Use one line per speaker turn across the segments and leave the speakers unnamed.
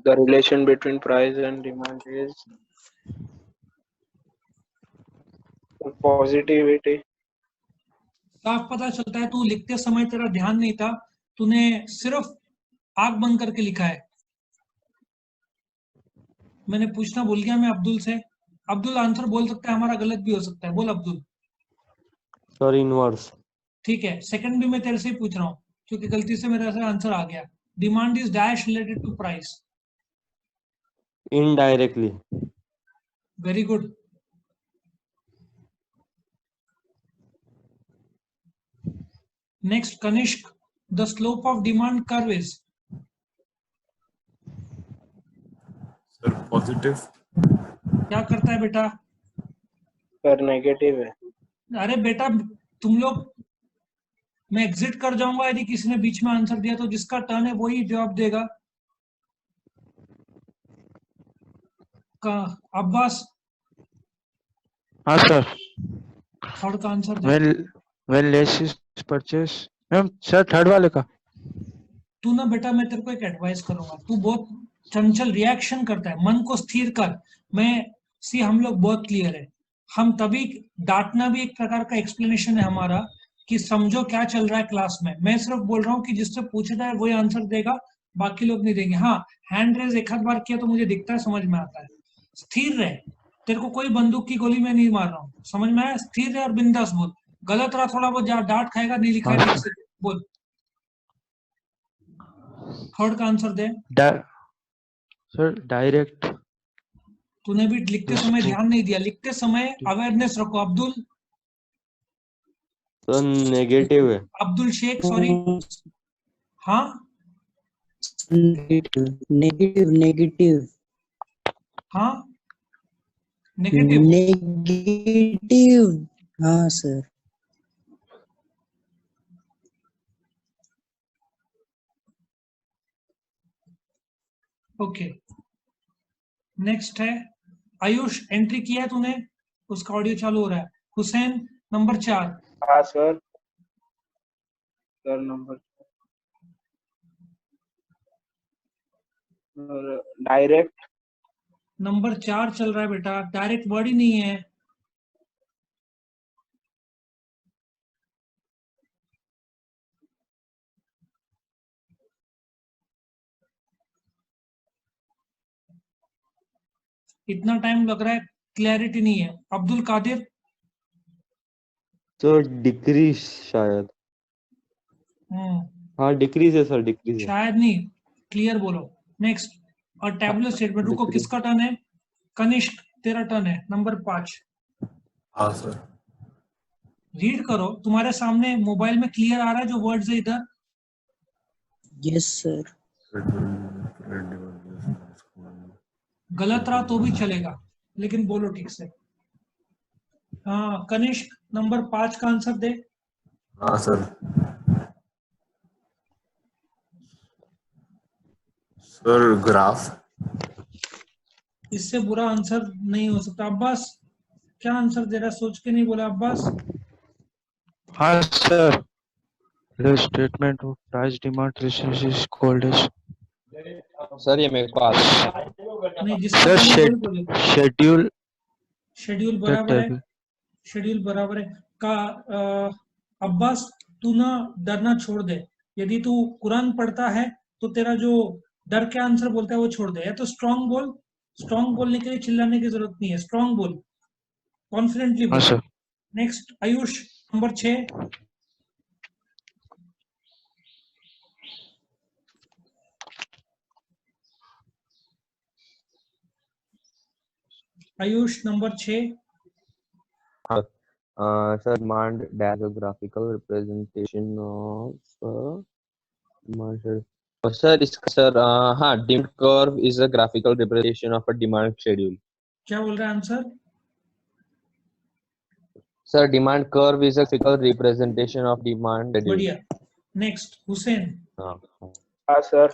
The relation between price and demand is positivity.
साफ पता चलता है तू लिखते समय तेरा ध्यान नहीं था, तूने सिर्फ आंख बंद करके लिखा है। मैंने पूछना भूल गया मैं अब्दुल से। अब्दुल आंसर बोल सकता है, हमारा गलत भी हो सकता है। बोल अब्दुल।
Sir inverse.
ठीक है, सेकंड भी मैं तेरे से ही पूछ रहा हूँ क्योंकि गलती से मेरे से आंसर आ गया। Demand is dash related to price.
Indirectly.
Very good. Next Kanishk, the slope of demand curve is.
Sir positive.
क्या करता है बेटा?
पर नेगेटिव है।
अरे बेटा तुम लोग, मैं एग्जिट कर जाऊंगा यदि किसी ने बीच में आंसर दिया तो जिसका टर्न है वही जवाब देगा। अब्बास।
हाँ सर।
थर्ड का answer they.
when less is purchase ma'am sir third वाले का।
तू ना बेटा, मैं तेरे को एक एडवाइस करूंगा, तू बहुत चंचल रिएक्शन करता है, मन को स्थिर कर। हम लोग बहुत क्लियर है। हम तभी डांटना भी एक प्रकार का एक्सप्लेनेशन है हमारा कि समझो क्या चल रहा है क्लास में। मैं सिर्फ बोल रहा हूँ कि जिससे पूछता है वही आंसर देगा, बाकी लोग नहीं देंगे। हाँ, हैंड रेज एक आध बार किया तो मुझे दिखता है, समझ में आता है। स्थिर रहे, तेरे को कोई बंदूक की गोली में नहीं मार रहा हूँ, समझ में आया? स्थिर रहे और बिंदास बोल। गलत रहा थोड़ा बहुत डांट खाएगा, नहीं लिखा है ठीक से बोल। थर्ड का आंसर दे।
Sir direct.
तूने भी लिखते समय ध्यान नहीं दिया, लिखते समय अवेयरनेस रखो। अब्दुल।
सर नेगेटिव है।
अब्दुल शेख, सॉरी। हाँ
नेगेटिव नेगेटिव।
हाँ नेगेटिव।
नेगेटिव। हाँ सर।
ओके, नेक्स्ट है आयुष। एंट्री किया है तूने, उसका ऑडियो चालू हो रहा है। हुसैन नंबर 4।
हाँ sir. Sir number direct.
Number 4 चल रहा है बेटा, डायरेक्ट वर्ड ही नहीं है। इतना टाइम लग रहा है, क्लैरिटी नहीं है। अब्दुल कादिर।
तो डिक्रीज शायद। हाँ डिक्रीज है सर, डिक्रीज है।
शायद नहीं, क्लियर बोलो। नेक्स्ट, और टैबुलर स्टेटमेंट। रुको,
Decrease.
किसका टर्न है? कनिष्क तेरा टर्न है, नंबर 5।
हाँ सर।
रीड करो, तुम्हारे सामने मोबाइल में क्लियर आ रहा है जो वर्ड्स है इधर?
Yes sir.
गलत रहा तो भी चलेगा, लेकिन बोलो ठीक से। हाँ कनिष्क, नंबर 5 का आंसर दे।
हाँ सर। Sir graph.
इससे बुरा आंसर नहीं हो सकता। अब्बास क्या आंसर दे रहा है? सोच के नहीं बोला अब्बास।
हाँ sir. The statement of price demand research is called as
sir ये मेरे को आता है।
नहीं, जिसका
सर
टर्न है वही बोले।
शेड्यूल।
शेड्यूल बराबर है, शेड्यूल बराबर है का। अब्बास तू ना डरना छोड़ दे। यदि तू कुरान पढ़ता है तो तेरा जो डर के आंसर बोलता है वो छोड़ दे। या तो स्ट्रांग बोल, स्ट्रांग बोलने के लिए चिल्लाने की जरूरत नहीं है। स्ट्रांग बोल, कॉन्फिडेंटली
हाँ
बोल।
Sir.
Next Ayush, number 6। Ayush number 6।
Sir demand dash a graphical representation of
sir इसका सर हाँ, demand curve is a graphical representation of a demand schedule.
क्या बोल रहा है answer?
Sir demand curve is a graphical representation of demand schedule.
बढ़िया। Next Hussain.
हाँ sir.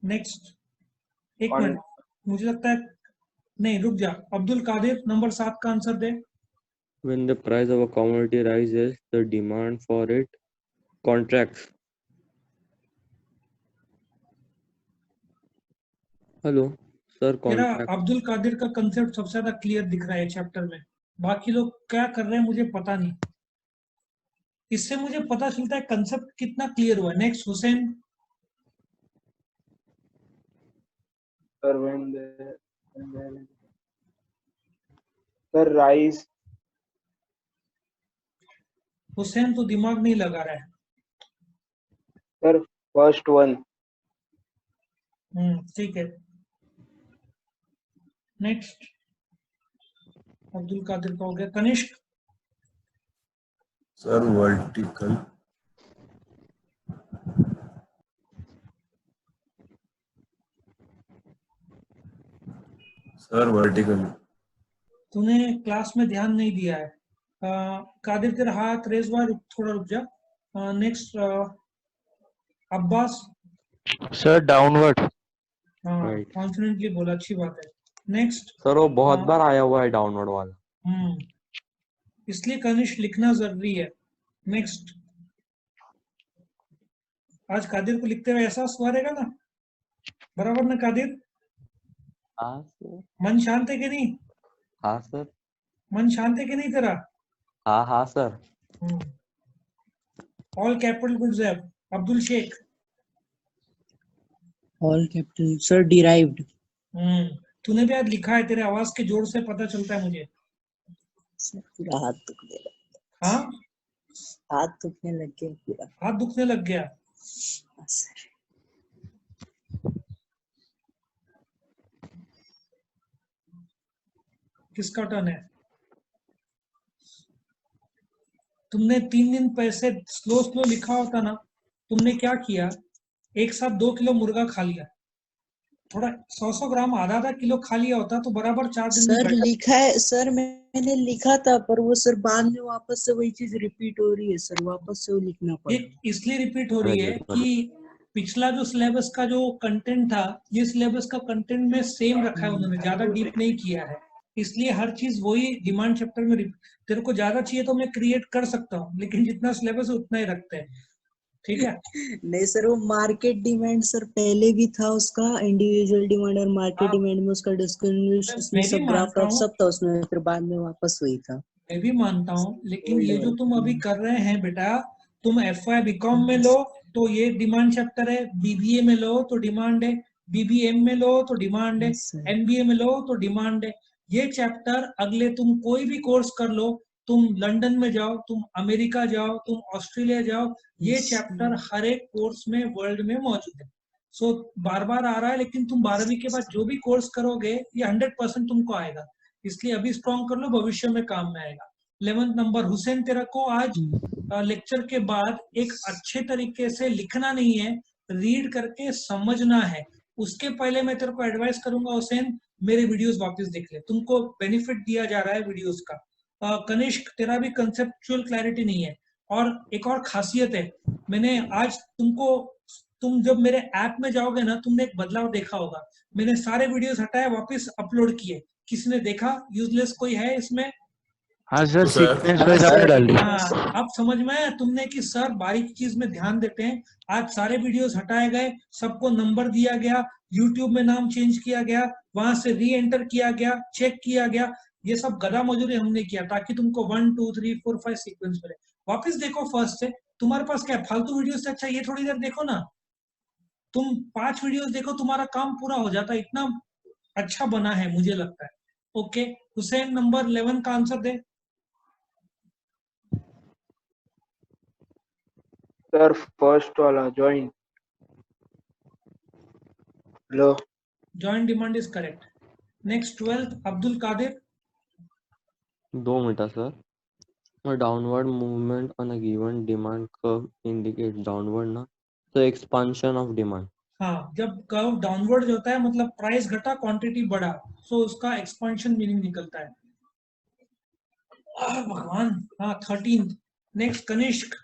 Next, एक minute, मुझे लगता है नहीं, रुक जा। अब्दुल कादिर, नंबर 7 का answer they.
When the price of a commodity rises, the demand for it contracts. Hello sir,
तेरा
कॉन्ट्रैक्ट।
अब्दुल कादिर का कंसेप्ट सबसे ज्यादा क्लियर दिख रहा है चैप्टर में, बाकी लोग क्या कर रहे हैं मुझे पता नहीं। इससे मुझे पता चलता है कंसेप्ट कितना क्लियर हुआ। Next Hussain.
Sir sir rise.
Hussain तो दिमाग नहीं लगा रहा है।
Sir first one.
ठीक है। नेक्स्ट अब्दुल कादिर का हो गया। Kanishk.
Sir vertical. Sir vertical.
तूने क्लास में ध्यान नहीं दिया है। कादिर तेरा हाथ रेज हुआ, थोड़ा रुक जा। नेक्स्ट अब्बास।
Sir downward.
हाँ
राइट
कॉन्फिडेंटली बोला, अच्छी बात है। नेक्स्ट
सर, वो बहुत बार आया हुआ है डाउनवर्ड वाला।
इसलिए कनिष्क लिखना जरूरी है। नेक्स्ट। आज कादिर को लिखते हुए एहसास हुआ रहेगा ना, बराबर ना कादिर?
हाँ सर।
मन शांत है कि नहीं?
हाँ सर।
मन शांत है कि नहीं तेरा?
हाँ हाँ सर।
ऑल कैपिटल गुड्स है। Abdul Sheikh.
All capital. Sir, derived.
तूने भी आज लिखा है, तेरे आवाज के जोर से पता चलता है मुझे।
Sir, पूरा हाथ दुखने लगा।
हाँ
हाथ दुखने लग गया पूरा।
हाथ दुखने लग गया।
हाँ, सर।
किसका टर्न है? तुमने 3 दिन पैसे स्लो स्लो लिखा होता ना, तुमने क्या किया, एक साथ 2 किलो मुर्गा खा लिया, थोड़ा 100 ग्राम आधा आधा किलो खा लिया होता तो बराबर 4 दिन में
सर
बैठा।
लिखा है सर, मैंने लिखा था, पर वो सर बाद में वापस से वही चीज रिपीट हो रही है सर, वापस से वो लिखना
ये
पड़ा।
इसलिए रिपीट हो रही है कि पिछला जो सिलेबस का जो कंटेंट था, ये सिलेबस का कंटेंट में सेम रखा है उन्होंने, ज्यादा डीप नहीं किया है, इसलिए हर चीज वही डिमांड चैप्टर में तेरे को ज्यादा चाहिए तो मैं क्रिएट कर सकता हूँ, लेकिन जितना सिलेबस है उतना ही रखते हैं, ठीक है?
नहीं सर, वो मार्केट डिमांड सर पहले भी था उसका, इंडिविजुअल डिमांड और मार्केट
हाँ,
डिमांड में उसका डिस्क्रिमिनेशन, उसमें
मैं भी
सब ग्राफ
मानता हूँ,
सब था उसमें, फिर बाद में वापस वही था।
मैं भी मानता हूँ, लेकिन
ओल्ड
ये जो तुम अभी
वाला।
कर रहे हैं बेटा, तुम FY बीकॉम में लो तो ये डिमांड चैप्टर है, BBA में लो तो डिमांड है, BBM में लो तो डिमांड है,
सर
MBA में लो तो डिमांड है। ये चैप्टर अगले तुम कोई भी कोर्स कर लो, तुम लंदन में जाओ, तुम अमेरिका जाओ, तुम ऑस्ट्रेलिया जाओ, ये चैप्टर हर एक कोर्स में वर्ल्ड में मौजूद है। सो बार बार आ रहा है, लेकिन तुम 12वीं के बाद जो भी कोर्स करोगे ये 100% तुमको आएगा, इसलिए अभी स्ट्रॉन्ग कर लो, भविष्य में काम में आएगा। 11th नंबर हुसैन, तेरा को आज लेक्चर के बाद एक अच्छे तरीके से लिखना नहीं है, रीड करके समझना है। उसके पहले मैं तेरे को एडवाइस करूंगा हुसैन, मेरे वीडियोस वापस देख ले, तुमको बेनिफिट दिया जा रहा है वीडियोस का। कनिष्क, तेरा भी कंसेप्चुअल क्लैरिटी नहीं है, और एक और खासियत है, मैंने आज तुमको, तुम जब मेरे ऐप में जाओगे ना, तुमने एक बदलाव देखा होगा, मैंने सारे वीडियोस हटाए वापस अपलोड किए, किसी ने देखा? यूजलेस कोई है इसमें?
हाँ सर,
तो सर
सीक्वेंस वाइज आपने डाल दी।
हाँ, अब समझ में आया तुमने कि सर बारीक चीज में ध्यान देते हैं। आज सारे वीडियोस हटाए गए, सबको नंबर दिया गया, यूट्यूब में नाम चेंज किया गया, वहां से री एंटर किया गया, चेक किया गया, ये सब गधा मजूरी हमने किया ताकि तुमको 1 2 3 4 5 सीक्वेंस मिले। वापिस देखो फर्स्ट से, तुम्हारे पास क्या है? फालतू वीडियो से अच्छा ये थोड़ी देर देखो ना, तुम 5 वीडियोस देखो, तुम्हारा काम पूरा हो जाता है, इतना अच्छा बना है मुझे लगता है। ओके हुसैन, नंबर 11 का आंसर दे।
सर फर्स्ट वाला joint. Hello.
Joint demand is correct. Next 12th Abdul Qadir.
2 meter sir. A downward movement on a given demand curve indicates downward ना, तो expansion of demand।
हाँ, जब कर्व डाउनवर्ड होता है मतलब प्राइस घटा क्वांटिटी बढ़ा, सो उसका एक्सपेंशन मीनिंग निकलता है। भगवान। हाँ 13th। Next Kanishk.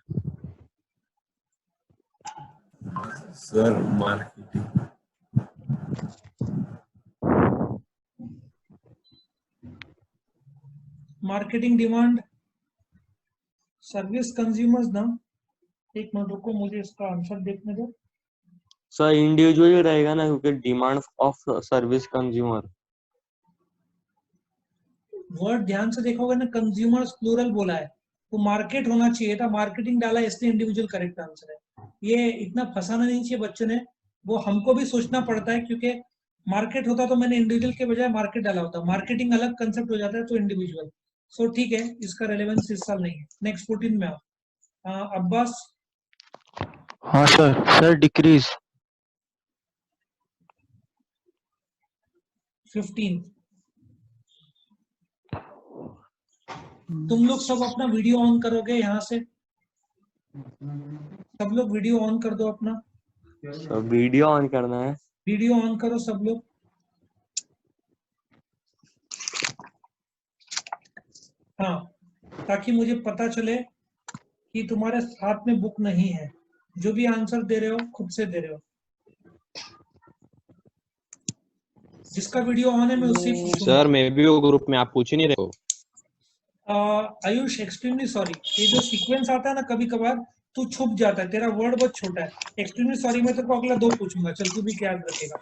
Sir marketing.
Marketing demand service consumers ना, एक मिनट रुको, मुझे इसका आंसर देखने दो।
सर इंडिविजुअली रहेगा ना, क्योंकि demand of service consumer.
Word ध्यान से देखोगे ना, कंज्यूमर्स प्लूरल बोला है, तो मार्केट होना चाहिए था, मार्केटिंग डाला है, इसलिए इंडिविजुअल करेक्ट आंसर है। ये इतना फंसाना नहीं चाहिए बच्चों ने, वो हमको भी सोचना पड़ता है, क्योंकि मार्केट होता तो मैंने इंडिविजुअल के बजाय मार्केट डाला होता, मार्केटिंग अलग कंसेप्ट हो जाता है तो इंडिविजुअल। सो ठीक है, इसका रेलेवेंस इस साल नहीं है। नेक्स्ट 14 में आओ। अब्बास।
हाँ सर। Sir decrease.
15। तुम लोग सब अपना वीडियो ऑन करोगे यहाँ से, सब लोग वीडियो ऑन कर दो अपना,
सर वीडियो ऑन करना है।
वीडियो ऑन करो सब लोग। हाँ, ताकि मुझे पता चले कि तुम्हारे हाथ में बुक नहीं है, जो भी आंसर दे रहे हो खुद से दे रहे हो। जिसका वीडियो ऑन है मैं उससे पूछूंगा।
सर मैं भी वो ग्रुप में, आप पूछ ही नहीं रहे हो।
आयुष एक्सट्रीमली सॉरी, ये जो सीक्वेंस आता है ना कभी कभार तू छुप जाता है, तेरा वर्ड बहुत छोटा है। एक्सट्रीमली सॉरी, मैं तेरे को अगला 2 पूछूंगा, चल तू भी याद रखेगा।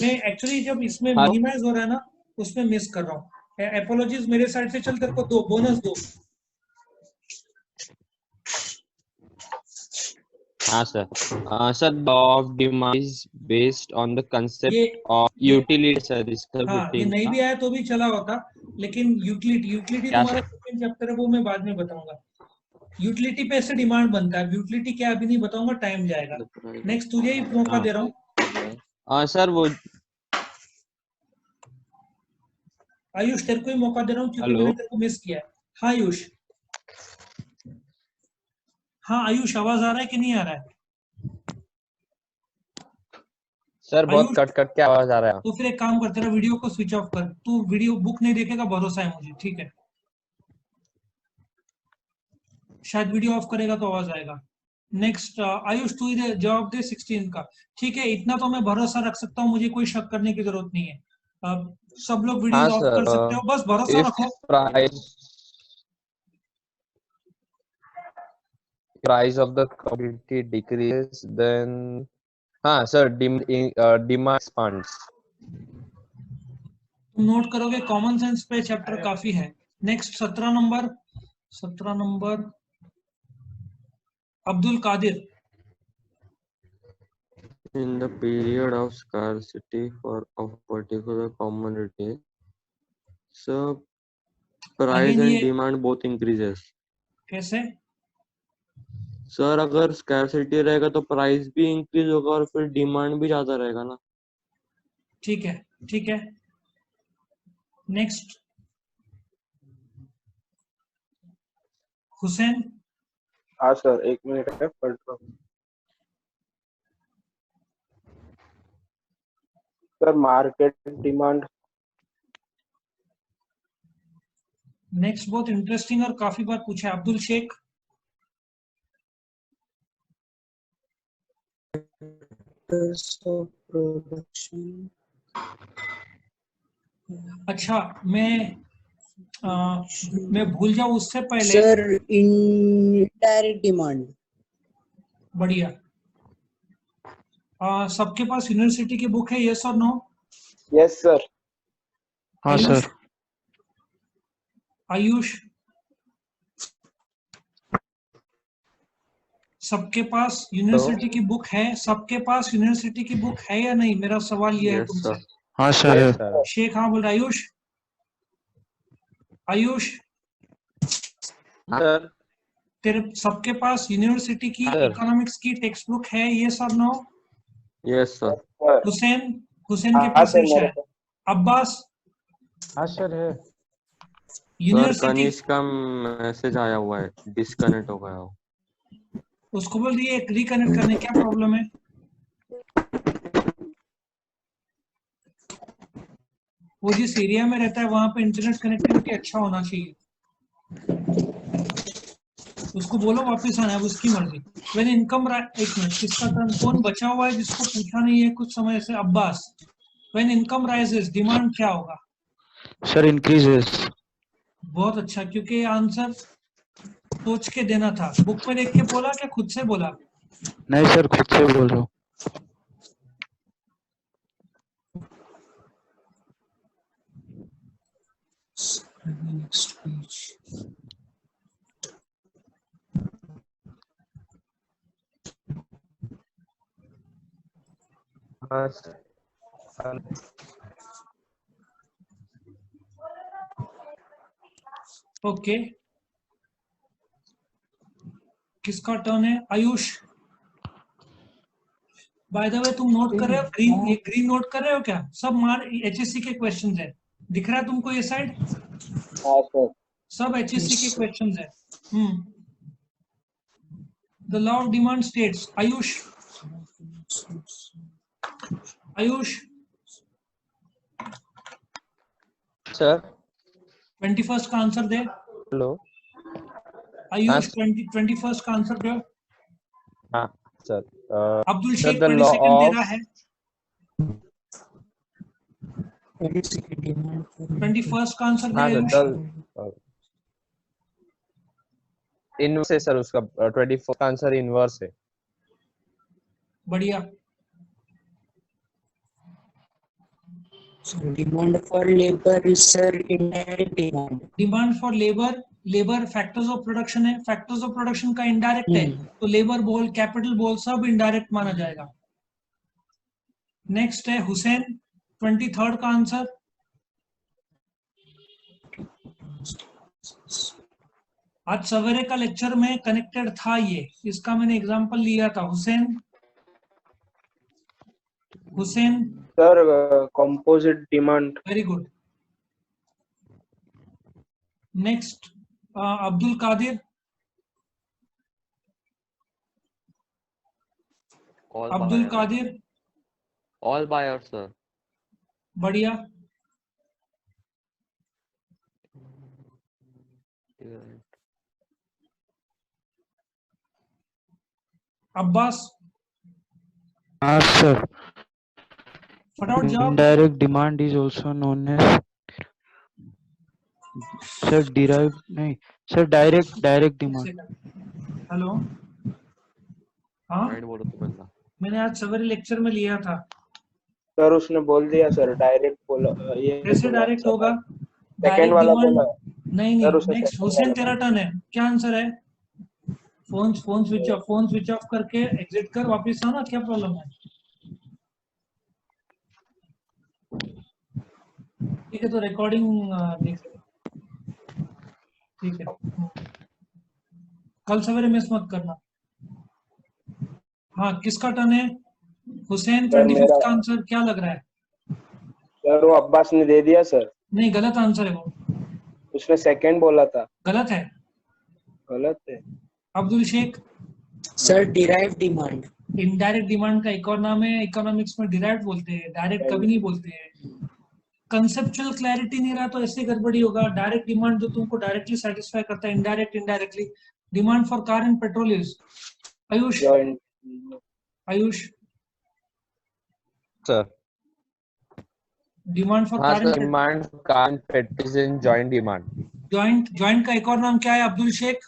मैं एक्चुअली जब इसमें
हाँ।
मिनिमाइज हो रहा है ना, उसमें मिस कर रहा हूँ। एपोलॉजीज मेरे साइड से, चल तेरे को 2 बोनस 2।
हाँ sir. Sir law of demand is based on the
ये
कंसेप्ट ऑफ यूटिलिटी सर, इसका
हाँ, ये
15
नहीं
था।
भी आया तो भी चला होता, लेकिन यूटिलिटी
क्या
तुम्हारा
सर?
सेकंड चैप्टर है, वो मैं बाद में बताऊंगा। यूटिलिटी पे ऐसे डिमांड बनता है, यूटिलिटी क्या अभी नहीं बताऊंगा, टाइम जाएगा। नेक्स्ट तुझे ही मौका दे रहा हूँ।
सर वो
आयुष तेरे को ही मौका दे रहा हूँ, क्योंकि
हेलो।
मैंने तेरे को मिस किया है। हाँ आयुष, हाँ आयुष, आवाज आ रहा है कि नहीं आ रहा है?
सर बहुत
आयुष,
कट कट के आवाज आ रहा है।
तो फिर एक काम कर, तेरा वीडियो को स्विच ऑफ कर, तू वीडियो बुक नहीं देखेगा, भरोसा है मुझे, ठीक है? शायद वीडियो ऑफ करेगा तो आवाज आएगा। नेक्स्ट आयुष, तू ही जवाब दे 16 का। ठीक है, इतना तो मैं भरोसा रख सकता हूँ, मुझे कोई शक करने की जरूरत नहीं है। सब लोग वीडियो
हाँ
ऑफ
सर,
कर सकते हो, बस भरोसा
इफ
रखो।
Price of the commodity decrease then, हाँ सर, डिमांड एक्सपांड्स।
तुम नोट करोगे, कॉमन सेंस पे चैप्टर काफी है। Next 17 number Abdul Qadir.
In the period of scarcity for of particular commodity, so price
Again,
and
ये
demand both increases.
कैसे?
Sir अगर scarcity रहेगा तो प्राइस भी इंक्रीज होगा और फिर डिमांड भी ज्यादा रहेगा ना।
ठीक है, ठीक है। नेक्स्ट हुसैन।
हाँ सर, 1 मिनट है, पढ़ रहा हूँ। Sir market demand.
नेक्स्ट बहुत इंटरेस्टिंग और काफी बार पूछा है, अब्दुल शेख।
प्रोडक्शन।
अच्छा, मैं भूल जाऊं उससे पहले।
Sir indirect demand.
बढ़िया। सबके पास यूनिवर्सिटी की बुक है, यस और नो?
Yes sir.
हाँ
आयुष,
सर।
आयुष, सबके पास यूनिवर्सिटी की बुक है? सबके पास यूनिवर्सिटी की बुक है या नहीं, मेरा सवाल ये है
Yes,
तुमसे।
sir.
हाँ सर है।
सर
शेख हाँ बोल रहा है। आयुष, आयुष,
सर
तेरे सबके पास यूनिवर्सिटी की
सर।
इकोनॉमिक्स की टेक्स्ट बुक है, ये सब no?
Yes, sir.
Sir
Hussain, Hussain के
हाँ
पास
सर,
है
मेरे
शायद।
पास।
अब्बास,
हाँ सर है।
सर
यूनिवर्सिटी,
कनिष्क का मैसेज आया हुआ है, डिस्कनेक्ट हो गया हो।
उसको बोल दिए रिकनेक्ट करने, क्या प्रॉब्लम है? वो जिस एरिया में रहता है वहां पे इंटरनेट कनेक्टिविटी अच्छा होना चाहिए। उसको बोलो वापस आना है, उसकी मर्जी। व्हेन इनकम, एक मिनट, किसका टर्न, कौन बचा हुआ है जिसको पूछा नहीं है कुछ समय से? Abbas, when income rises demand क्या होगा?
Sir increases.
बहुत अच्छा, क्योंकि आंसर सोच के देना था। बुक में देख के बोला क्या खुद से बोला?
नहीं सर, खुद से बोल रहा हूँ।
Next page.
हाँ सर।
ओके, किसका टर्न है? आयुष। बाय द वे तुम नोट कर रहे हो ग्रीन? ये ग्रीन नोट कर रहे हो क्या? सब मार एचएससी के क्वेश्चंस है, दिख रहा है तुमको ये साइड?
हाँ सर।
सब एचएससी के क्वेश्चंस है। The law of demand states. Ayush, Ayush
sir
21st का आंसर दे।
हेलो।
आयुष 21st का आंसर दे।
हाँ sir.
Abdul
Sir,
Sheikh
the law
22nd दे
of-
रहा है। 21st का आंसर दे
हाँ
आयुष।
सर, इनवर्स है सर उसका। 24 का आंसर इनवर्स है।
बढ़िया।
Demand for labor is sir indirect demand.
Demand for labour, labour factors of production है, फैक्टर्स ऑफ प्रोडक्शन का इनडायरेक्ट है, तो लेबर बोल, कैपिटल बोल सब इनडायरेक्ट माना जाएगा। नेक्स्ट है हुसैन 23rd का आंसर। आज सवेरे का लेक्चर में कनेक्टेड था ये, इसका मैंने एग्जांपल लिया था। Hussain, Hussain
sir composite demand.
Very good. Next Abdul Qadir. Abdul Qadir
All buyers, sir.
बढ़िया। अब्बास
हाँ सर,
फटाफट जवाब।
indirect demand is also known as sir derived नहीं सर, direct demand।
हेलो, हाँ
Right बोलो तो बंदा।
मैंने आज सवेरे लेक्चर में लिया था।
सर उसने बोल दिया सर, डायरेक्ट बोला ये।
कैसे डायरेक्ट होगा?
सेकंड
डायरेक्ट
वाला
डिमांड
बोला।
नहीं
सर
नहीं।
उसने
नेक्स्ट
second
हुसैन
वाला
तेरा टर्न है। क्या आंसर है? फोन स्विच ऑफ करके एग्जिट कर, वापस आना। क्या प्रॉब्लम है? ठीक है, तो रिकॉर्डिंग देख लो। ठीक है, कल सवेरे मिस मत करना। हाँ, किसका टर्न है? हुसैन
सर
25th
मेरा।
का आंसर क्या लग रहा है?
सर वो अब्बास ने दे दिया सर।
नहीं, गलत आंसर है वो,
उसने सेकंड बोला था।
गलत है।
गलत है।
Abdul Sheikh.
Sir derived demand.
Indirect demand का एक और नाम है, इकोनॉमिक्स में डिराइव्ड बोलते हैं, डायरेक्ट कभी नहीं बोलते हैं। कंसेप्चुअल क्लैरिटी नहीं रहा तो ऐसे गड़बड़ी होगा। डायरेक्ट डिमांड जो तुमको डायरेक्टली सेटिस्फाई करता है, indirect indirectly. Demand for car and petrol is. Ayush, Ayush
sir
demand for
हाँ
car
sir,
and
demand car petrol is in joint demand.
Joint का एक और नाम क्या है अब्दुल शेख?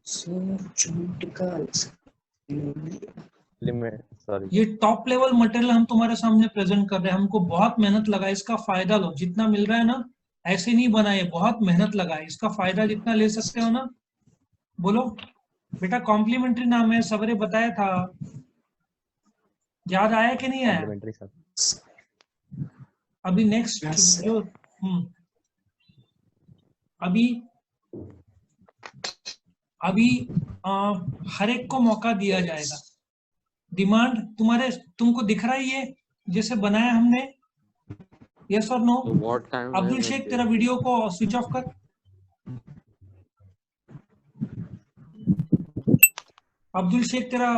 Sir joint का
लिमिट, सॉरी।
ये टॉप लेवल मटेरियल हम तुम्हारे सामने प्रेजेंट कर रहे हैं। हमको बहुत मेहनत लगा, इसका फायदा लो। जितना मिल रहा है ना, ऐसे नहीं बना, ये बहुत मेहनत लगा है। इसका फायदा जितना ले सकते हो ना, बोलो। बेटा कॉम्प्लीमेंट्री नाम है, सवेरे बताया था। याद आया कि नहीं आया?
Complementary sir.
अभी नेक्स्ट जो अभी हर एक को मौका दिया जाएगा। डिमांड तुमको दिख रहा है ये जैसे बनाया हमने? यस और no?
So what time
Abdul
is
Sheikh
it?
तेरा वीडियो को स्विच ऑफ कर। अब्दुल शेख तेरा,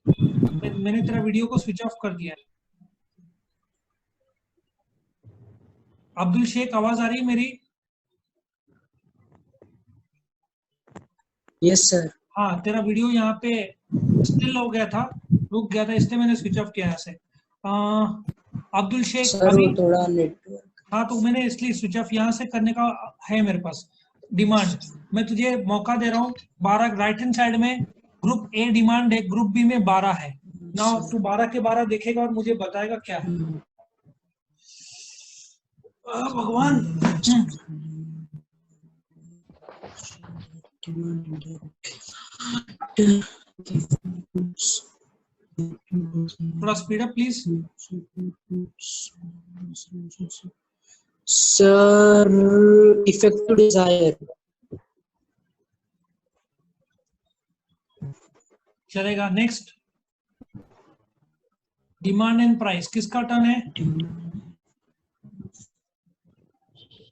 मैंने तेरा वीडियो को स्विच ऑफ कर दिया है। अब्दुल शेख आवाज आ रही है मेरी?
Yes sir.
हाँ, तेरा वीडियो यहाँ पे स्टिल हो गया था, रुक गया था, इसलिए मैंने स्विच ऑफ किया यहाँ से। अब्दुल शेख
Sir
अभी,
वो थोड़ा network.
हाँ तो मैंने इसलिए स्विच ऑफ यहाँ से करने का है मेरे पास। डिमांड, मैं तुझे मौका दे रहा हूँ 12 राइट हैंड साइड में ग्रुप ए डिमांड है, ग्रुप बी में 12 है। नाउ तू 12 के 12 देखेगा और मुझे बताएगा क्या है। भगवान। थोड़ा speed up please.
Sir effective desire.
चलेगा। नेक्स्ट, डिमांड एंड प्राइस किसका टर्न है?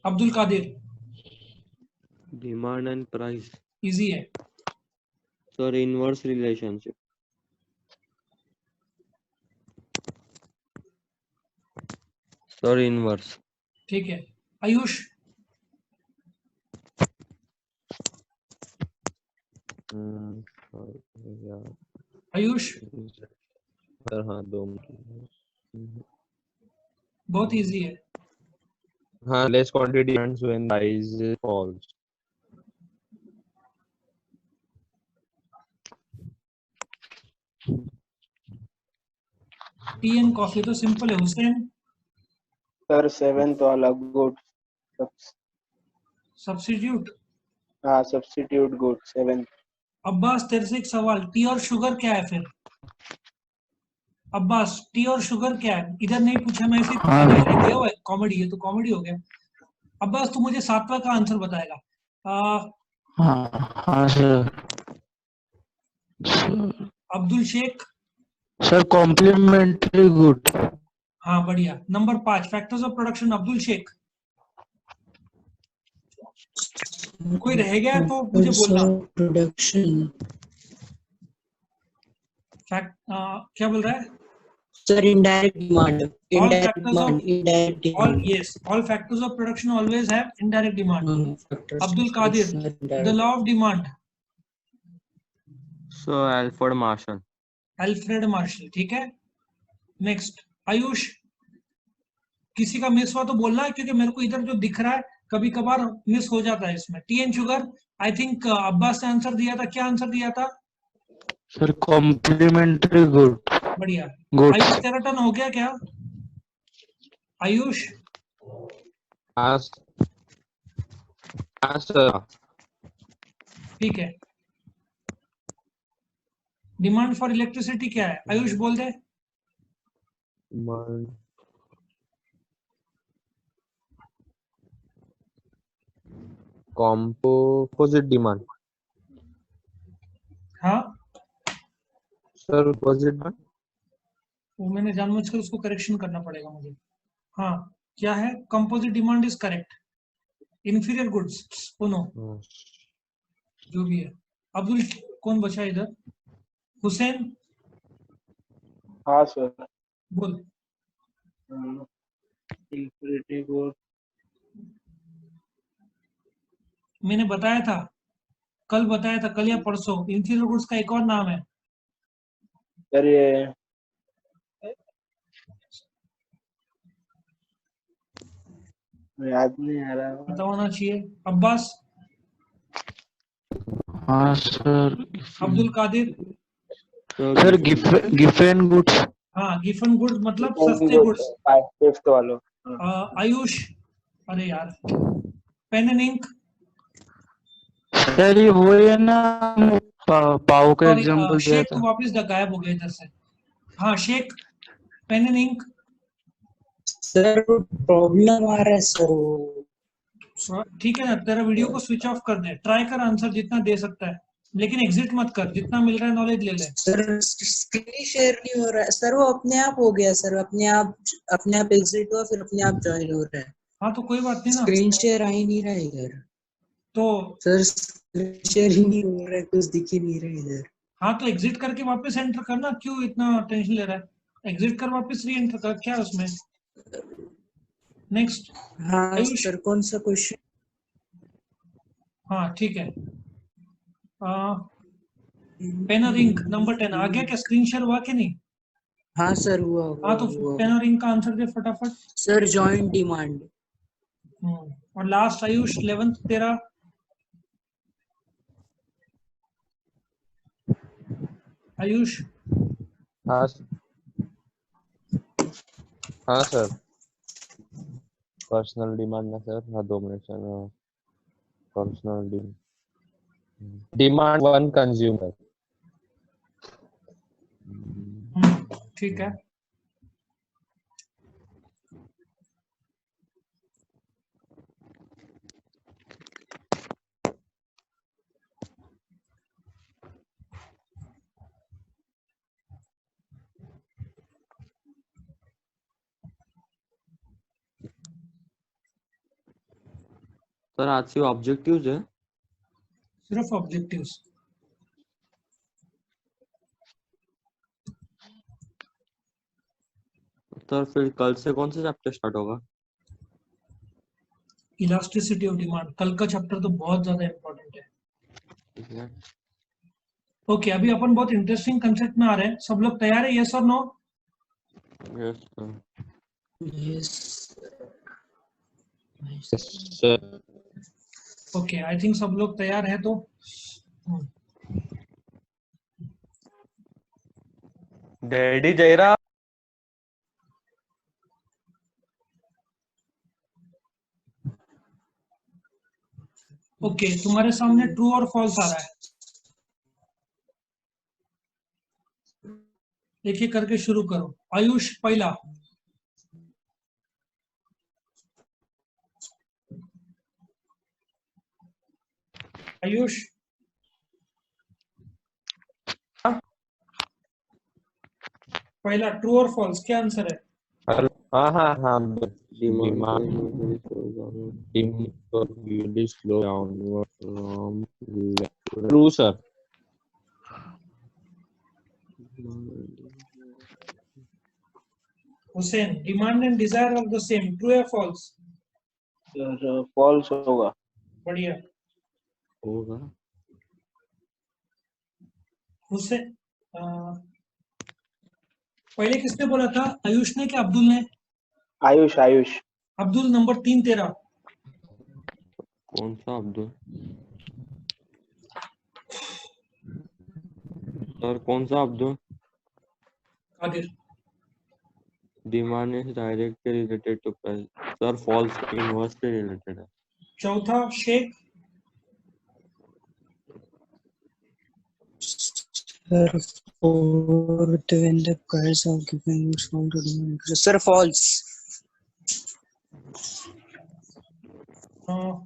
Abdul Qadir.
Demand and price,
easy है।
Sir inverse relationship. Sir inverse.
ठीक है। आयुष। आयुष
सर हाँ 2
बहुत इजी है।
हाँ, less quantity demands when price falls.
T and coffee तो सिंपल है। हुसैन।
सर 7th वाला गुड।
सब्स्टिट्यूट।
हाँ सब्स्टिट्यूट गुड 7th।
अब्बास तेरे से एक सवाल, टी और शुगर क्या है फिर? अब्बास टी और शुगर क्या है? इधर नहीं पूछा मैं, ऐसे दिया हुआ है। कॉमेडी है तो कॉमेडी हो गया। अब्बास तू मुझे 7वां का आंसर बताएगा।
हाँ sir.
Abdul Sheikh.
Sir complementary good.
हाँ बढ़िया। Number 5 factors of production. Abdul Sheikh. कोई रह गया तो मुझे बोलना।
प्रोडक्शन।
क्या बोल रहा है?
Sir indirect demand.
All factors all factors of production always have indirect demand. Abdul Qadir, the law of demand.
Sir Alfred Marshall.
Alfred Marshall, ठीक है। नेक्स्ट, आयुष। किसी का मिस हुआ तो बोलना है, क्योंकि मेरे को इधर जो दिख रहा है कभी कभार मिस हो जाता है इसमें। Tea and sugar, I think Abbas ने आंसर दिया था। क्या आंसर दिया था?
Sir complementary good.
बढ़िया।
गुड।
आयुष तेरा टर्न हो गया क्या? आयुष।
सर
ठीक है। डिमांड फॉर इलेक्ट्रिसिटी क्या है? आयुष बोल दे।
composite demand.
हाँ
सर opposite demand.
वो मैंने जानबूझकर उसको करेक्शन करना पड़ेगा मुझे। हाँ क्या है? Composite demand is correct. Inferior goods सुनो जो भी है। अब्दुल कौन बचा इधर? हुसैन।
हाँ सर।
बोल।
Infinity good.
मैंने बताया था, कल बताया था, कल या परसों। इंफीरियर गुड्स का एक और नाम है।
सर ये याद नहीं आ रहा।
पता होना चाहिए। अब्बास।
हाँ sir.
Abdul Qadir.
Sir Giffen goods.
हाँ गिफन गुड्स मतलब सस्ते गुड्स।
5th वाला।
आयुष। अरे यार, पेन एंड इंक।
सर ये वो है ना, पाव का एग्जांपल दिया
शेख
था।
तो वापस गायब हो गया इधर से। हाँ Shaikh, pen and ink.
Sir problem आ रहा है सर वो।
ठीक है ना, तेरा वीडियो को स्विच ऑफ कर दे। ट्राई कर आंसर जितना दे सकता है, लेकिन एग्जिट मत कर। जितना मिल रहा है नॉलेज ले ले।
सर स्क्रीन शेयर नहीं हो रहा है सर, वो अपने आप हो गया सर। अपने आप एग्जिट हुआ, फिर अपने आप ज्वाइन हो रहा है।
हाँ तो कोई बात नहीं ना।
स्क्रीन शेयर आ ही नहीं रहा है इधर
तो
सर। स्क्रीन शेयर ही नहीं हो रहा है, कुछ दिख ही नहीं रहा है इधर।
हाँ तो एग्जिट करके वापस एंटर करना। क्यों इतना टेंशन ले रहा है? एग्जिट कर, वापस री एंटर कर। क्या है उसमें? नेक्स्ट।
हाँ सर, कौन सा क्वेश्चन?
हाँ ठीक है। पेन और इंक नंबर 10 आ गया क्या? स्क्रीन शेयर हुआ कि नहीं?
हाँ सर हुआ
हाँ तो पेन और इंक का आंसर दे फटाफट।
Sir joint demand.
और लास्ट आयुष 11th तेरा आयुष
हाँ हाँ सर पर्सनल डिमांड ना सर हाँ 2 minute sir personal demand 1 consumer
ठीक है।
सर आज से ऑब्जेक्टिव्स है।
सिर्फ ऑब्जेक्टिव्स।
सर फिर कल से कौन सा चैप्टर स्टार्ट होगा?
Elasticity of demand. कल का चैप्टर तो बहुत ज्यादा इंपॉर्टेंट है।
ठीक है।
ओके, अभी अपन बहुत इंटरेस्टिंग कंसेप्ट में आ रहे हैं। सब लोग तैयार है? यस और no?
Yes sir.
Yes.
Sir
okay, I think सब लोग तैयार है तो
डैडी जयरा
ओके, तुम्हारे सामने ट्रू और फॉल्स आ रहा है। एक एक करके शुरू करो। आयुष पहला। आयुष पहला ट्रू और फॉल्स क्या आंसर है?
हाँ हाँ हाँ
demand
demand slow down from true sir
Hussain, demand and desire are the same, true या फॉल्स?
सर फॉल्स होगा।
बढ़िया।
होगा।
हुसैन पहले किसने बोला था? आयुष ने कि अब्दुल ने?
आयुष आयुष।
अब्दुल नंबर 3 तेरा।
कौन सा अब्दुल? सर कौन सा Abdul?
Qadir.
Demand is directly related to price. Sir false inversely related है।
चौथा Sheikh.
Sir, fourth when the price of giving is found to demand. Sir, false.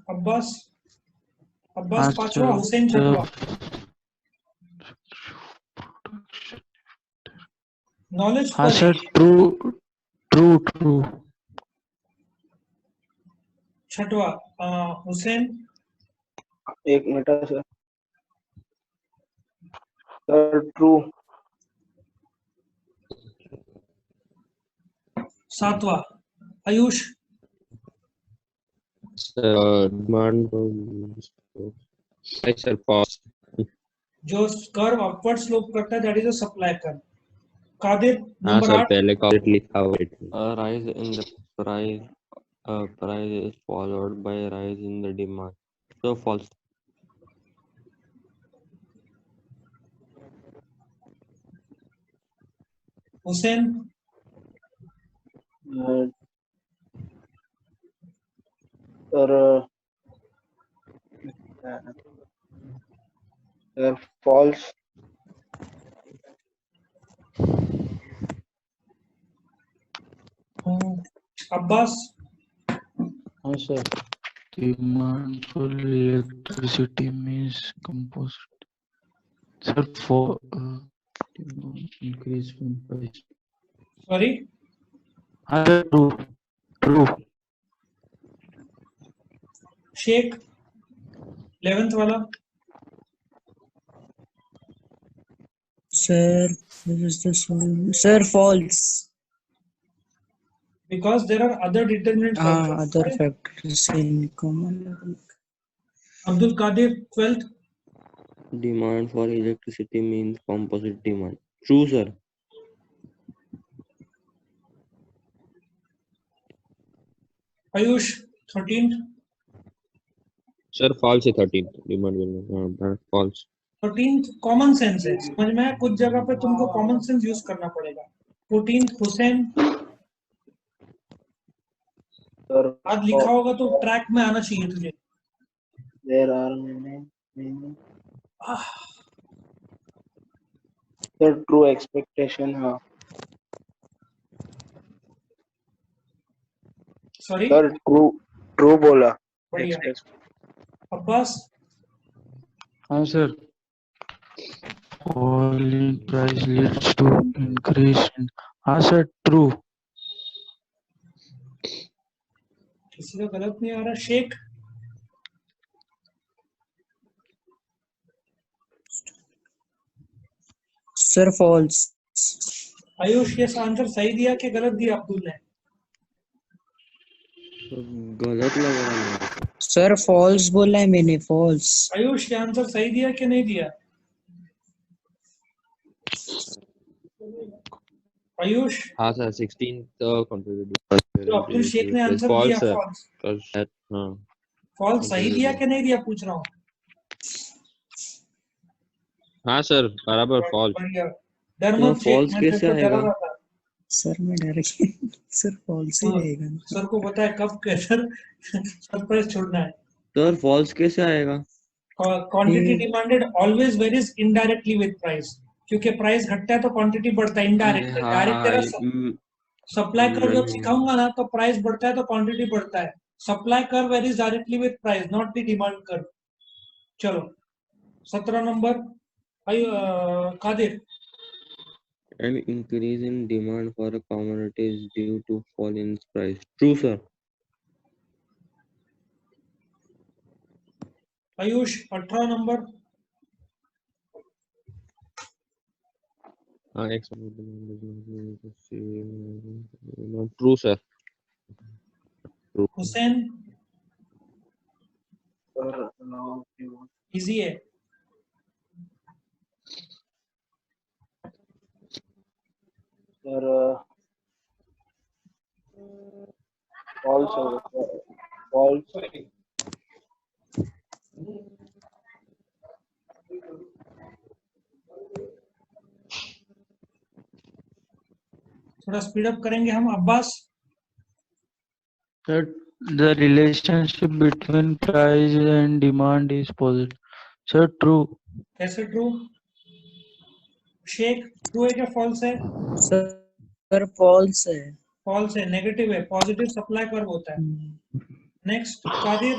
Abbas
हाँ
पांचवा, हुसैन
सर
छठवा। नॉलेज
हाँ
पर
सर ट्रू ट्रू ट्रू
छठवा। हुसैन
एक मिनट सर। Sir true.
सातवा। आयुष
demand sir false
जो कर्व अपवर्ड स्लोप करता है that is a supply curve. Qadir
हाँ
नंबर
सर
8।
पहले कॉलेज लिखा हुआ है
rise in the price is followed by rise in the demand. So false.
Hussain
sir false.
Abbas
हाँ sir
demand for electricity means composite. Sir for demand increase from price.
Sorry
हाँ sir true true
Shaikh 11th वाला।
Sir, this is the solution. Sir, false.
Because there are other determinant factors.
Other factors in common.
Abdul Qadir 12th।
Demand for electricity means composite demand. True, sir.
Ayush 13th।
Sir false है 13 demand will false
14th common sense है, समझ में आया? कुछ जगह पे तुमको common sense use करना पड़ेगा। 14th हुसैन,
सर
आज लिखा होगा तो ट्रैक में आना चाहिए तुझे।
There are many sir true expectation. हाँ
सॉरी,
सर ट्रू ट्रू बोला।
बढ़िया।
Expect-
अब्बास,
हाँ sir, fall in price leads to increase in, हाँ सर ट्रू।
किसी का गलत नहीं आ रहा। Sheikh,
sir false.
आयुष, ये आंसर सही दिया कि गलत दिया अब्दुल ने?
तो गलत लग रहा है मेरे को।
सर फॉल्स बोला है मैंने, फॉल्स।
आयुष, ये आंसर सही दिया कि नहीं दिया? आयुष,
हाँ सर 16th
तो अब्दुल शेख ने आंसर दिया
फॉल्स
फॉल्स।
सर। हाँ
फॉल्स सही दिया कि नहीं दिया पूछ रहा हूँ।
हाँ सर बराबर फॉल्स।
बढ़िया। डर
तो
मत शेख,
false
मैं
कैसे
तेरे को डरा
आएगा?
रहा था।
सर मैं डर गया। सर फॉल्स ही
हाँ,
रहेगा ना।
सर को पता है कब कैसे सरप्राइज छोड़ना है।
सर फॉल्स कैसे आएगा?
Quantity demanded always varies indirectly with price, क्योंकि प्राइस घटता है तो क्वांटिटी बढ़ता है। इनडायरेक्ट
हाँ
डायरेक्ट
हाँ
तेरा सप्लाई कर्व जब
वही
सिखाऊंगा ना तो प्राइस बढ़ता है तो क्वांटिटी बढ़ता है। Supply curve varies directly with price, not the demand curve. चलो 17 number. Qadir,
an increase in demand for a commodity is due to fall in price. True sir.
Ayush 18 नंबर।
हाँ true sir. True.
Hussain,
sir
easy है।
Sir false होगा। False.
थोड़ा speed up करेंगे हम। Abbas,
Sir, the relationship between price and demand is positive. Sir, true.
कैसे true? Sheikh, true है क्या फॉल्स है?
सर फॉल्स है।
फॉल्स है, नेगेटिव है। पॉजिटिव सप्लाई कर्व होता है। Next Qadir,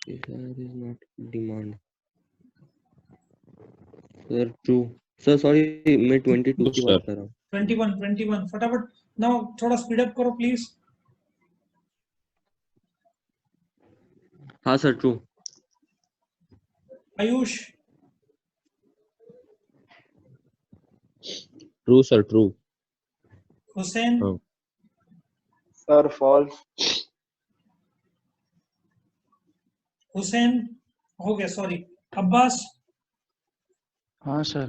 Desire is not demand. Sir true. Sir sorry मैं 22 की बात कर रहा हूँ।
21 फटाफट। नाउ थोड़ा स्पीड अप करो प्लीज।
हाँ sir true.
Ayush,
true sir true.
Hussain,
हाँ।
Sir false.
हुसैन हो गया, सॉरी। अब्बास,
हाँ सर।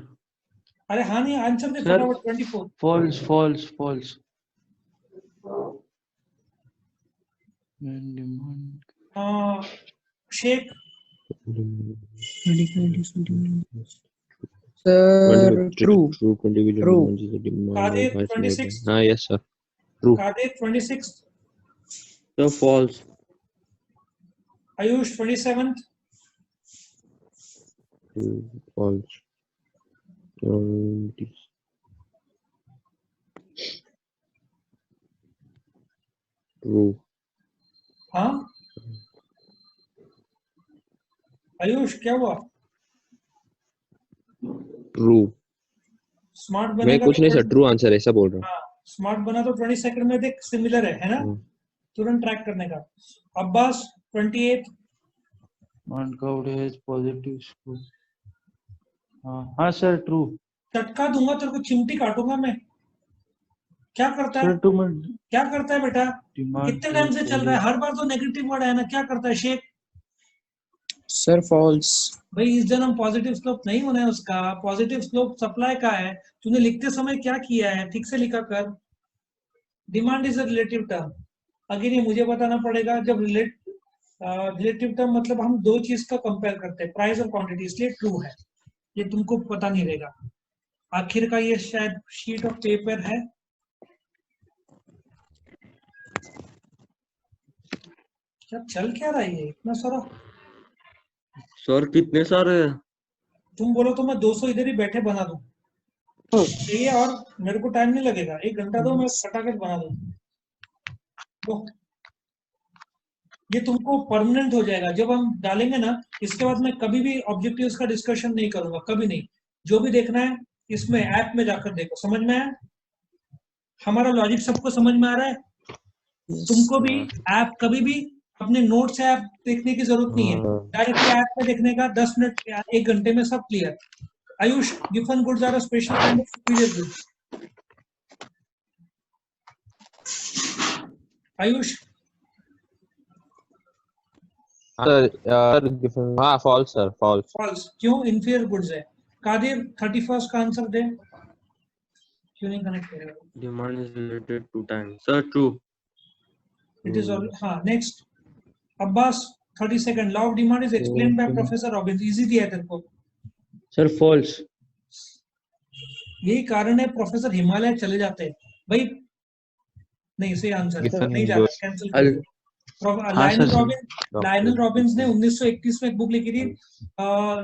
अरे हाँ नहीं, आंसर दे
Sir,
फटाफट। 24।
false, false, false. When demand.
Sheikh,
sir true. True.
Qadir 26।
हाँ yes sir true.
Qadir 26।
Sir false.
Ayush 27।
False. True.
हाँ आयुष क्या हुआ?
ट्रू।
स्मार्ट
मैं
बनेगा
कुछ नहीं
तो
सर ट्रू आंसर ऐसा बोल रहा
हाँ, स्मार्ट बना तो 20 सेकंड में देख सिमिलर है ना?
हूँ।
तुरंत ट्रैक करने का। Abbas 28।
demand curve has positive scope. हाँ सर ट्रू।
चटका दूंगा तेरे को, चिमटी काटूंगा मैं। क्या करता है?
सर टू में
क्या करता है बेटा?
डिमांड
कितने टाइम से चल रहा है? हर बार तो नेगेटिव वर्ड है ना। क्या करता है शेख?
Sir false.
भाई इस जन्म पॉजिटिव स्लोप नहीं होना है उसका। पॉजिटिव स्लोप सप्लाई का है। तूने लिखते समय क्या किया है? ठीक से लिखा कर। Demand is a relative term. Again ये मुझे बताना पड़ेगा। जब रिलेटिव टर्म मतलब हम दो चीज का कंपेयर करते हैं, प्राइस और क्वांटिटी, इसलिए ट्रू है। ये तुमको पता नहीं रहेगा। आखिर का ये शायद शीट ऑफ पेपर है। क्या चल क्या रहा है ये इतना सारा?
सर कितने सारे हैं?
तुम बोलो तो मैं 200 इधर ही बैठे बना दूं। ये और मेरे को टाइम नहीं लगेगा, 1 घंटा दो, मैं फटाफट बना दूं। तो ये तुमको परमानेंट हो जाएगा जब हम डालेंगे ना। इसके बाद मैं कभी भी ऑब्जेक्टिव्स का डिस्कशन नहीं करूंगा, कभी नहीं। जो भी देखना है इसमें ऐप में जाकर देखो। समझ में आया? हमारा लॉजिक सबको समझ में आ रहा है? तुमको भी ऐप कभी भी अपने नोट से ऐप देखने की जरूरत नहीं है, डायरेक्टली ऐप में देखने का। 10 मिनट या 1 घंटे में सब clear. Ayush, Giffen goods are a special kind of superior goods. Ayush,
हाँ false sir, false.
फॉल्स क्यों? इंफीरियर गुड्स है। कादिर 31st का आंसर दे। क्यों नहीं कनेक्ट करेगा?
Demand is related to time. Sir, true.
It is all. हाँ, next. Abbas 32nd, law of demand is explained by professor Robbins. Easy दिया है तेरे को।
Sir, false.
यही कारण है प्रोफेसर हिमालय चले जाते हैं भाई। नहीं, सही आंसर है,
Giffen
नहीं जाना,
goes.
कैंसिल
I'll-
कर।
हाँ,
Lionel
sir,
Robbins, Lionel Robbins ने 1921 में एक बुक लिखी थी,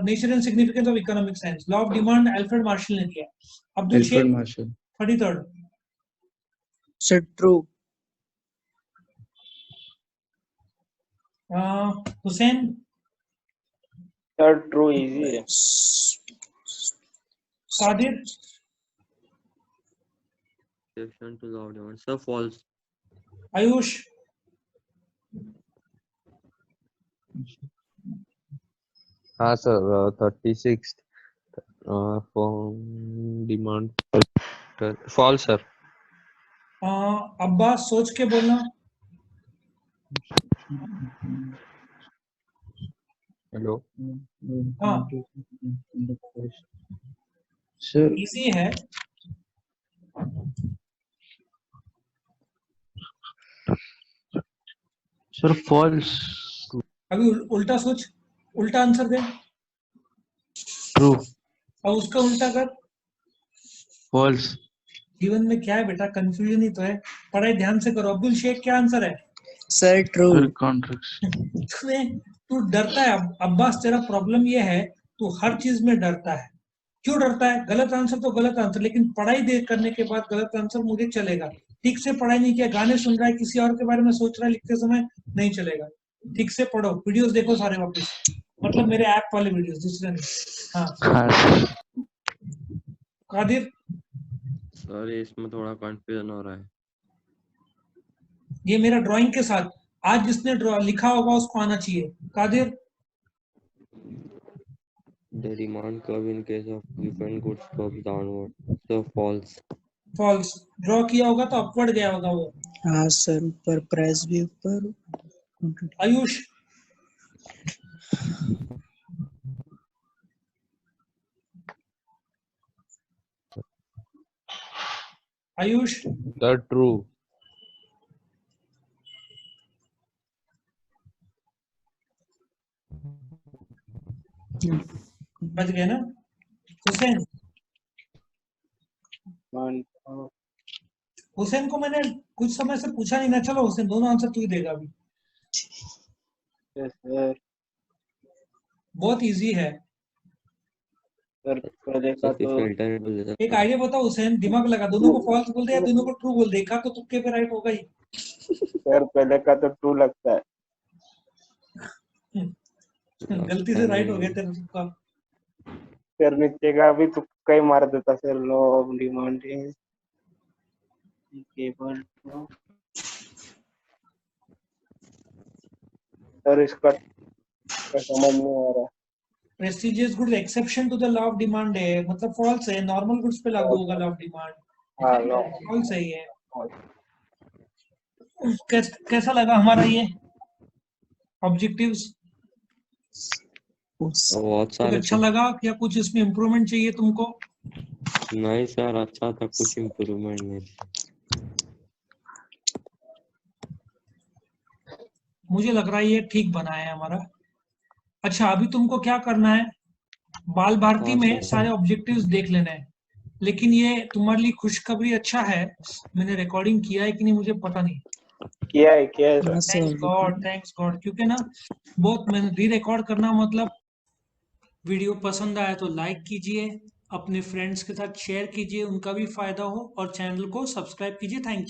nature and significance of economic science. Law of demand Alfred Marshall ने दिया। Abdul
Alfred
Sheikh
Marshall.
33rd।
Sir, true.
Hussain,
sir true, easy है।
Qadir,
Exception to law of demand. Sir, false.
Ayush,
हाँ sir, 36th from demand. False sir.
Abbas सोच के बोलना।
Hello.
हाँ,
Sir,
easy है।
sir, false.
अभी उल्टा सोच, उल्टा आंसर दे।
True.
अब उसका उल्टा कर।
False.
जीवन में क्या है बेटा, कंफ्यूजन ही तो है। पढ़ाई ध्यान से करो। अब्दुल शेख, क्या आंसर है?
Sir, true.
Sir, contradiction.
तू डरता है। अब्बास, तेरा प्रॉब्लम ये है, तू हर चीज में डरता है। क्यों डरता है? गलत आंसर तो गलत आंसर, लेकिन पढ़ाई दे करने के बाद गलत आंसर मुझे चलेगा। ठीक से पढ़ाई नहीं किया, गाने सुन रहा है, किसी और के बारे में सोच रहा है लिखते समय, नहीं चलेगा। ठीक से पढ़ो, वीडियोस देखो सारे वापस, मतलब मेरे ऐप वाले वीडियोस, दूसरे नहीं। हाँ,
हाँ, sir.
कादिर,
सर इसमें थोड़ा कंफ्यूजन हो रहा है।
ये मेरा ड्राइंग के साथ, आज जिसने लिखा होगा उसको आना चाहिए। Qadir,
The demand curve in case of given goods curves downward. So false.
False. Draw किया होगा तो अपवर्ड गया होगा वो।
हाँ सर, ऊपर प्राइस भी ऊपर।
Ayush, Ayush,
Sir, true.
बच गए ना? हुसैन, हुसैन को मैंने कुछ समय से पूछा नहीं ना। चलो हुसैन, दोनों आंसर तू ही देगा अभी।
सर
बहुत इजी है।
पहले का
सर
तो
फिल्टर नहीं बोल देता।
एक आइडिया बताओ हुसैन, दिमाग लगा, दोनों को फॉल्स बोल दे या दोनों को ट्रू बोल दे। का तो तुक्के पे राइट होगा ही।
सर पहले का तो ट्रू लगता है।
गलती से राइट हो गया तेरा तुक्का।
सर नीचे का भी तुक्का ही मार देता सर। लॉ ऑफ डिमांड केवल सर इसका समझ नहीं आ रहा।
Prestigious goods exception to the law of demand है, मतलब फॉल्स है। नॉर्मल गुड्स पे लागू होगा लॉ ऑफ डिमांड।
हाँ, लॉ
फॉल्स है ये। कैसा लगा हमारा ये ऑब्जेक्टिव्स?
बहुत
कुछ
सारे
अच्छा
थे।
लगा या कुछ इसमें इम्प्रूवमेंट चाहिए तुमको?
नहीं सर, अच्छा था, कुछ इम्प्रूवमेंट नहीं।
मुझे लग रहा है ये ठीक बना है हमारा। अच्छा, अभी तुमको क्या करना है, बाल भारती
हाँ
में
सर।
सारे ऑब्जेक्टिव्स देख लेना है। लेकिन ये तुम्हारे लिए खुशखबरी अच्छा है, मैंने रिकॉर्डिंग किया है कि नहीं मुझे पता नहीं।
किया है सर।
हाँ सर,
थैंक्स गॉड, क्योंकि ना बहुत मैंने री रिकॉर्ड करना, मतलब वीडियो पसंद आया तो लाइक कीजिए, अपने फ्रेंड्स के साथ शेयर कीजिए, उनका भी फायदा हो, और चैनल को सब्सक्राइब कीजिए। Thank you.